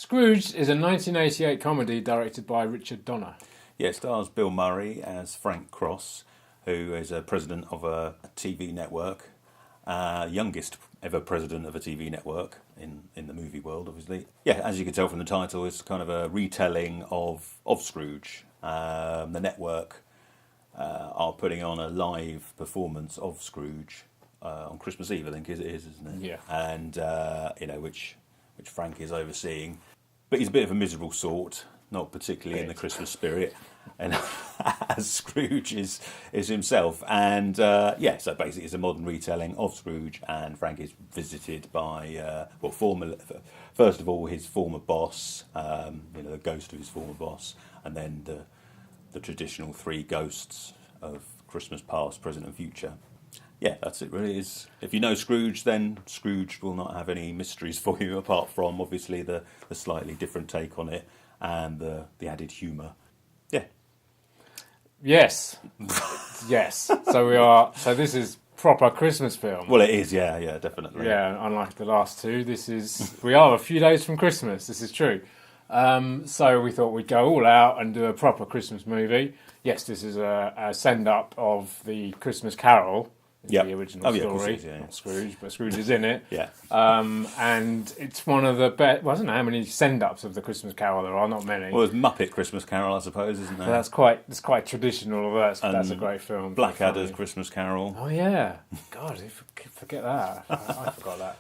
Scrooged is a 1988 comedy directed by Richard Donner. Yeah, it stars Bill Murray as Frank Cross, who is a president of a TV network, youngest ever president of a TV network in the movie world, obviously. Yeah, as you can tell from the title, it's kind of a retelling of Scrooge. The network are putting on a live performance of Scrooge on Christmas Eve, I think it is, isn't it? Yeah. And which Frank is overseeing, but he's a bit of a miserable sort, not particularly in the Christmas spirit, and as Scrooge is himself. And so basically it's a modern retelling of Scrooge, and Frank is visited by first of all his former boss, the ghost of his former boss, and then the traditional three ghosts of Christmas past, present, and future. Yeah, that's it really. If you know Scrooge, then Scrooge will not have any mysteries for you, apart from obviously the slightly different take on it and the added humour. Yeah. Yes. Yes. So this is proper Christmas film. Well, it is, yeah, definitely. Yeah, unlike the last two, we are a few days from Christmas, this is true. So we thought we'd go all out and do a proper Christmas movie. Yes, this is a send-up of the Christmas Carol. Yep. The original story, not Scrooge, but Scrooge is in it. Yeah. And it's one of the best. Well, I don't know how many send-ups of the Christmas Carol there are. Not many. Well, there's Muppet Christmas Carol, I suppose, isn't there? That's quite traditional. That's a great film. Blackadder's Christmas Carol. Oh yeah, God, forget that. I forgot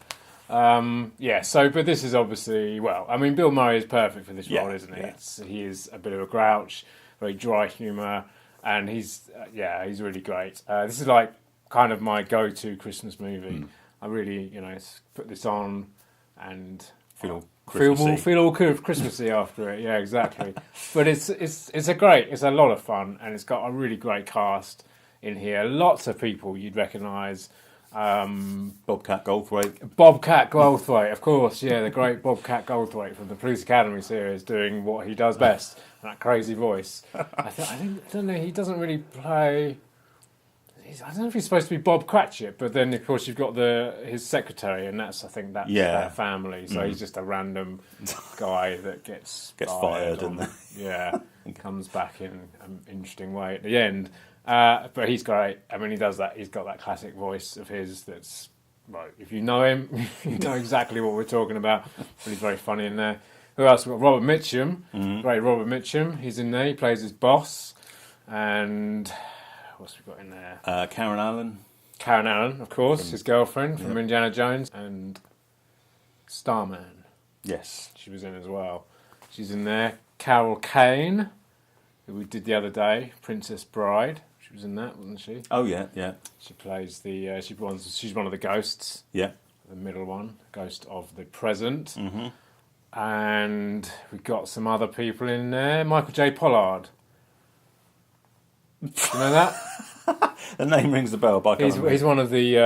that. But this is obviously Bill Murray is perfect for this role, isn't he? Yeah. He is a bit of a grouch, very dry humour, and he's really great. This is like kind of my go-to Christmas movie. I really, put this on and feel all Christmassy after it. Yeah, exactly. But it's a lot of fun, and it's got a really great cast in here. Lots of people you'd recognise. Bobcat Goldthwaite. Bobcat Goldthwaite, of course. Yeah, the great Bobcat Goldthwaite from the Police Academy series, doing what he does best, that crazy voice. I don't know. He doesn't really play. I don't know if he's supposed to be Bob Cratchit, but then of course you've got his secretary, and that's their family. So he's just a random guy that gets fired and comes back in an interesting way at the end. But he's great. I mean, he does that. He's got that classic voice of his. That's right. If you know him, you know exactly what we're talking about. But he's very funny in there. Who else? We've got Robert Mitchum. Great Robert Mitchum. He's in there. He plays his boss. And what's we got in there? Karen Allen. Karen Allen, of course, his girlfriend from Indiana Jones, and Starman. Yes, she was in as well. She's in there. Carol Kane, who we did the other day, Princess Bride. She was in that, wasn't she? Oh yeah. She plays she's one of the ghosts. Yeah, the middle one, ghost of the present. And we've got some other people in there. Michael J. Pollard. You know that? The name rings the bell, but he's one of the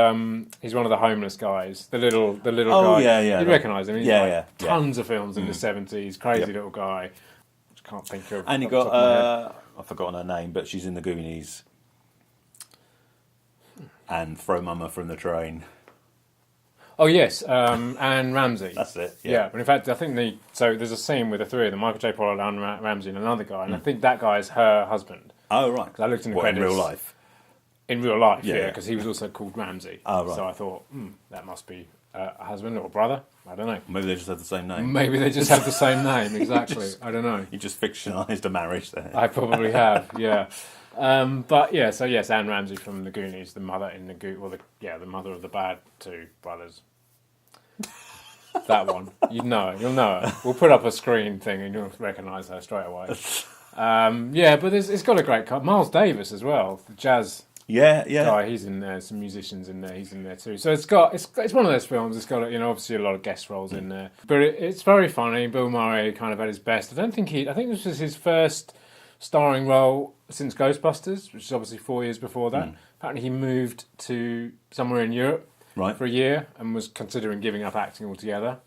homeless guys. The little guy. Oh yeah. You'd recognise him. He's tons of films in the 70s. Crazy little guy. Just can't think of. And you got I've forgotten her name, but she's in the Goonies. And Throw Mama from the Train. Oh yes, Anne Ramsey. That's it. Yeah, but in fact, I think there's a scene with the three of them: Michael J. Pollard, Anne Ramsey, and another guy, and I think that guy is her husband. Oh right. Because I looked in the credits. In real life. In real life, yeah, because he was also called Ramsey. Oh right. So I thought that must be a husband or a brother. I don't know. Maybe they just have the same name. Maybe they just have the same name. Exactly. I don't know. You just fictionalised a marriage there. I probably have. Yeah. But yeah, so yes, Anne Ramsey from the Goonies, the mother in the mother of the bad two brothers. That one, you'll know her. We'll put up a screen thing and you'll recognise her straight away. But it's got a great cut. Miles Davis as well, the jazz guy. He's in there. Some musicians in there. He's in there too. So it's one of those films. It's got obviously a lot of guest roles in there, but it's very funny. Bill Murray kind of at his best. I think this was his first starring role since Ghostbusters, which is obviously 4 years before that. Apparently he moved to somewhere in Europe for a year and was considering giving up acting altogether.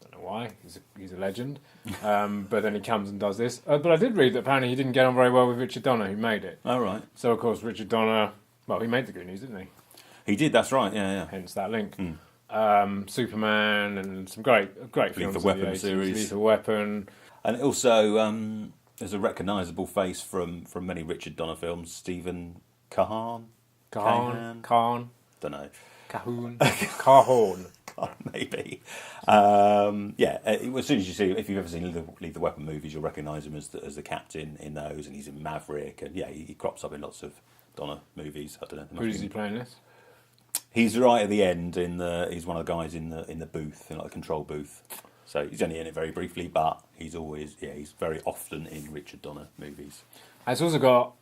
Don't know why. He's a legend. But then he comes and does this. But I did read that apparently he didn't get on very well with Richard Donner, who made it. Oh, right. So, of course, Richard Donner, he made the Goonies, didn't he? He did, that's right, yeah. Hence that link. Superman, and some great films. Lethal Weapon series. Lethal Weapon. And also, there's a recognisable face from many Richard Donner films. Stephen Cahan? Cahan. Don't know. Cahoon. Maybe. As soon as you see, if you've ever seen Lethal Weapon movies, you'll recognise him as the captain in those, and he's in Maverick, and he crops up in lots of Donner movies. I don't know. Who is he playing this? He's right at the end. He's one of the guys in the booth, in like the control booth. So he's only in it very briefly, but he's very often in Richard Donner movies. It's also got,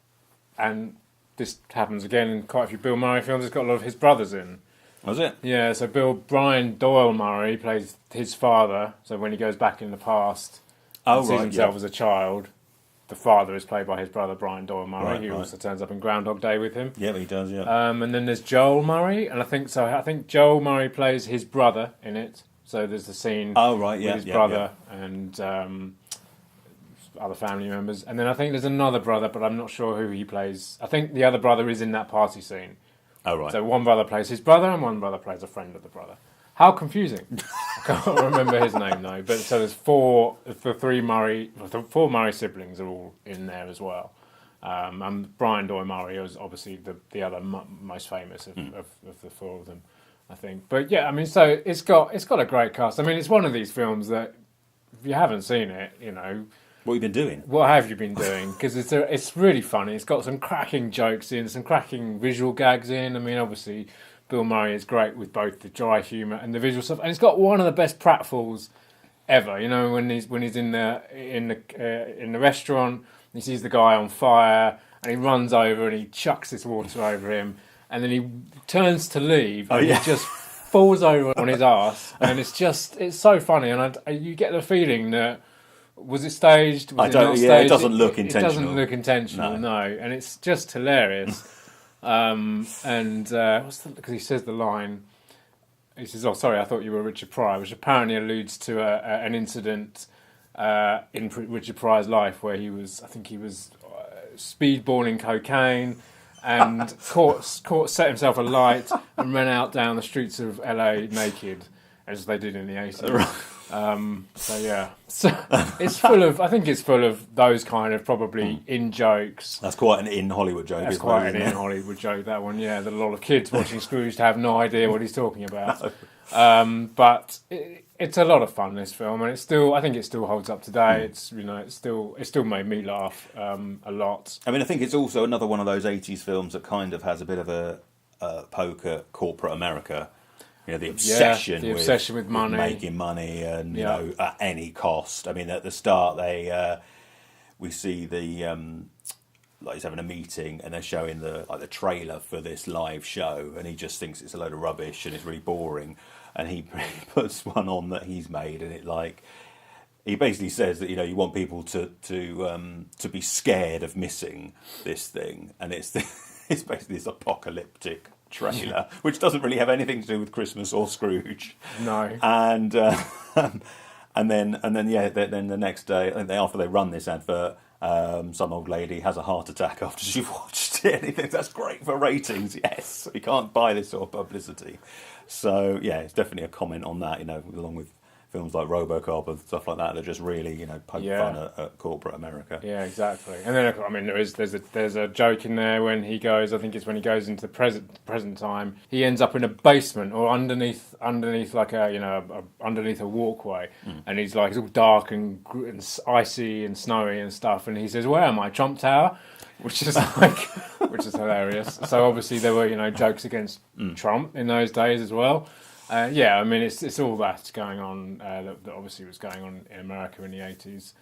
and this happens again in quite a few Bill Murray films, it's got a lot of his brothers in. Was it? Yeah, so Brian Doyle Murray plays his father, so when he goes back in the past and sees himself as a child, the father is played by his brother Brian Doyle Murray, who also turns up in Groundhog Day with him. Yeah, he does, yeah. And then there's Joel Murray, and I think Joel Murray plays his brother in it. So there's the scene with his brother and other family members. And then I think there's another brother, but I'm not sure who he plays. I think the other brother is in that party scene. Oh, right. So one brother plays his brother and one brother plays a friend of the brother. How confusing. I can't remember his name, though. But so there's four Murray siblings are all in there as well. And Brian Doyle Murray is obviously the other most famous of the four of them, I think. But yeah, I mean, so it's got a great cast. I mean, it's one of these films that if you haven't seen it, what have you been doing? What have you been doing? Because it's really funny. It's got some cracking jokes in, some cracking visual gags in. I mean, obviously, Bill Murray is great with both the dry humour and the visual stuff, and it's got one of the best pratfalls ever. When he's in the restaurant, he sees the guy on fire, and he runs over and he chucks this water over him, and then he turns to leave, and he just falls over on his arse, and it's so funny, and you get the feeling that. Was it staged? Was it not staged? It doesn't look intentional. It doesn't look intentional, no. And it's just hilarious. Because he says the line, he says, "Oh, sorry, I thought you were Richard Pryor," which apparently alludes to an incident in Richard Pryor's life where he was speedballing cocaine and set himself alight and ran out down the streets of LA naked, as they did in the 80s. So it's full of. I think it's full of those kind of probably in jokes. That's quite an in Hollywood joke. That's quite an in Hollywood joke. That one, yeah. That a lot of kids watching Scrooge have no idea what he's talking about. But it's a lot of fun. This film, and I think it still holds up today. It's it still made me laugh a lot. I mean, I think it's also another one of those 80s films that kind of has a bit of a poke at corporate America. The obsession with money, with making money, and at any cost. I mean, at the start, we see he's having a meeting, and they're showing the trailer for this live show, and he just thinks it's a load of rubbish and it's really boring, and he puts one on that he's made, and he basically says that you want people to be scared of missing this thing, and it's basically this apocalyptic trailer, which doesn't really have anything to do with Christmas or Scrooge. No. And then the next day, after they run this advert, some old lady has a heart attack after she's watched it. And he thinks that's great for ratings. Yes, we can't buy this sort of publicity. So yeah, it's definitely a comment on that. Along with films like RoboCop and stuff like that just really poke fun at corporate America. Yeah, exactly. And then I mean there's a joke in there when he goes. I think it's when he goes into the present time. He ends up in a basement or underneath like underneath a walkway, and he's like it's all dark and icy and snowy and stuff. And he says, "Where am I? Trump Tower?" Which is hilarious. So obviously there were jokes against Trump in those days as well. I mean, it's all that going on that obviously was going on in America in the 80s.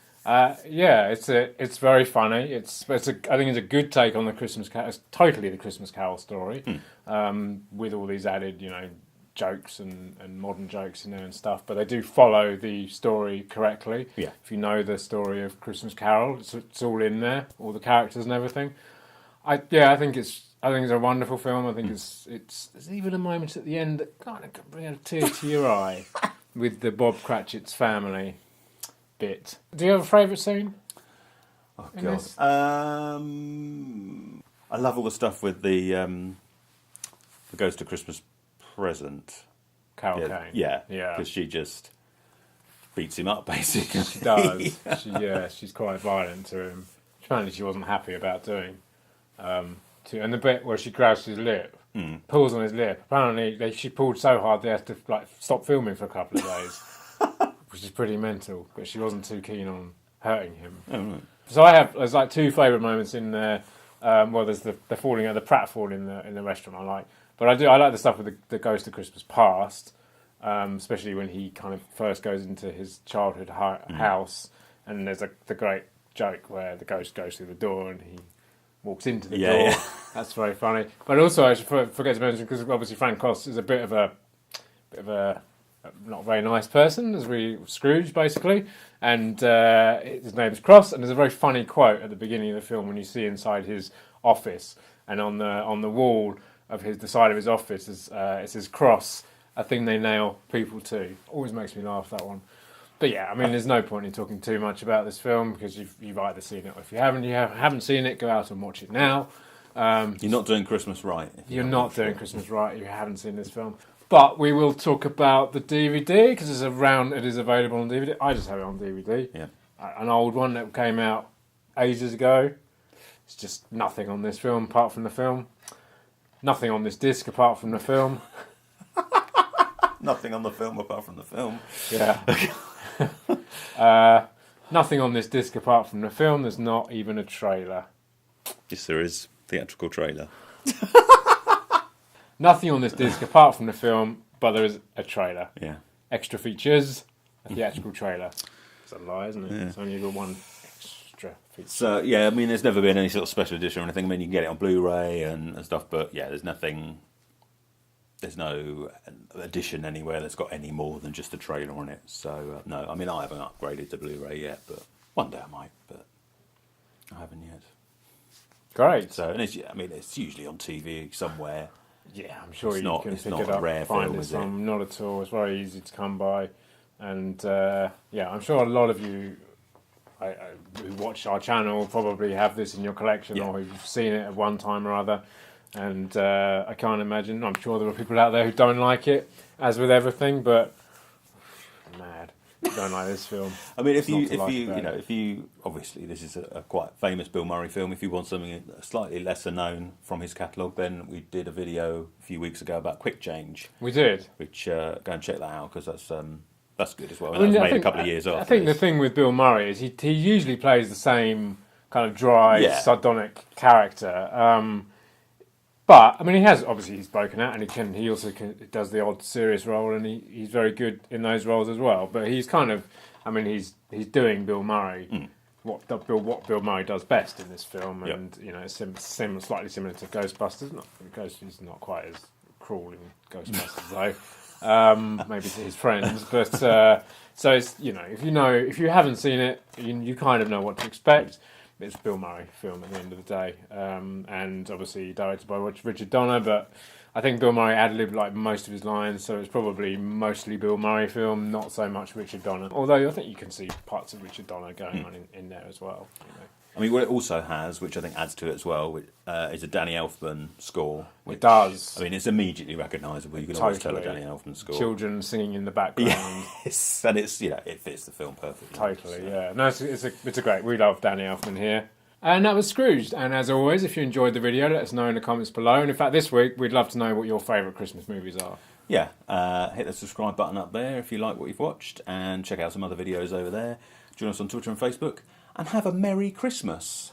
It's very funny. I think it's a good take on the Christmas Carol. It's totally the Christmas Carol story, with all these added, jokes and modern jokes in there and stuff. But they do follow the story correctly. Yeah. If you know the story of Christmas Carol, it's all in there, all the characters and everything. I think it's a wonderful film. I think there's even a moment at the end that kind of can bring a tear to your eye with the Bob Cratchit's family bit. Do you have a favourite scene? Oh God! I love all the stuff with the Ghost of Christmas Present. Carol Kane. Yeah, because she just beats him up, basically. She does. She's quite violent to him. Apparently she wasn't happy about doing. And the bit where she grabs his lip, pulls on his lip. Apparently she pulled so hard they had to stop filming for a couple of days, which is pretty mental. But she wasn't too keen on hurting him. Oh, right. So there's like two favourite moments in there. There's the falling out, the pratfall in the restaurant I like. But I like the stuff with the Ghost of Christmas Past, especially when he kind of first goes into his childhood house, and there's the great joke where the ghost goes through the door and he walks into the door. Yeah. That's very funny. But also, I should forget to mention, because obviously Frank Cross is a bit of a not very nice person, Scrooge basically, and his name's Cross, and there's a very funny quote at the beginning of the film when you see inside his office, and on the wall of the side of his office it says Cross, a thing they nail people to. Always makes me laugh, that one. But yeah, I mean, there's no point in talking too much about this film because you've either seen it, or if you haven't seen it, go out and watch it now. You're not doing Christmas right. You're not doing Christmas right if you haven't seen this film. But we will talk about the DVD because it is available on DVD. I just have it on DVD. Yeah. An old one that came out ages ago. It's just nothing on this film apart from the film. Nothing on this disc apart from the film. Nothing on the film apart from the film. Yeah. Nothing on this disc apart from the film. There's not even a trailer. Yes, there is. Theatrical trailer. Nothing on this disc apart from the film, but there is a trailer. Yeah. Extra features, a theatrical trailer. It's a lie, isn't it? Yeah. It's only got one extra feature. So, yeah, I mean, there's never been any sort of special edition or anything. I mean, you can get it on Blu-ray and stuff, but yeah, there's no edition anywhere that's got any more than just a trailer on it. So, no, I mean, I haven't upgraded to Blu-ray yet, but one day I might, but I haven't yet. Great. So, and it's usually on TV somewhere. Yeah, I'm sure you can pick it up, rare find film, it. is it? Not at all. It's very easy to come by. And, I'm sure a lot of you who watch our channel probably have this in your collection, or who've seen it at one time or other. And I can't imagine. I'm sure there are people out there who don't like it, as with everything. But mad, don't like this film. I mean, if you obviously this is a quite famous Bill Murray film. If you want something slightly lesser known from his catalogue, then we did a video a few weeks ago about Quick Change. We did. Which go and check that out because that's good as well. And that was made a couple of years after. I think the thing with Bill Murray is he usually plays the same kind of dry, sardonic character. But I mean, he's broken out, and he also does the odd serious role, and he's very good in those roles as well. But he's kind of, I mean, he's doing Bill Murray, what Bill Murray does best in this film, and it's slightly similar to Ghostbusters. Ghostbusters is not quite as cruel in Ghostbusters though, maybe to his friends. But so it's if you haven't seen it, you kind of know what to expect. It's a Bill Murray film at the end of the day, and obviously directed by Richard Donner, but I think Bill Murray ad-libbed like most of his lines, so it's probably mostly Bill Murray film, not so much Richard Donner. Although I think you can see parts of Richard Donner going on in there as well. I mean, what it also has, which I think adds to it as well, is a Danny Elfman score. It does. I mean, it's immediately recognisable. You can always tell a Danny Elfman score. Children singing in the background. Yes, and it's it fits the film perfectly. Totally, yeah. No, it's a great. We love Danny Elfman here. And that was Scrooged. And as always, if you enjoyed the video, let us know in the comments below. And in fact, this week, we'd love to know what your favourite Christmas movies are. Yeah, hit the subscribe button up there if you like what you've watched, and check out some other videos over there. Join us on Twitter and Facebook, and have a Merry Christmas.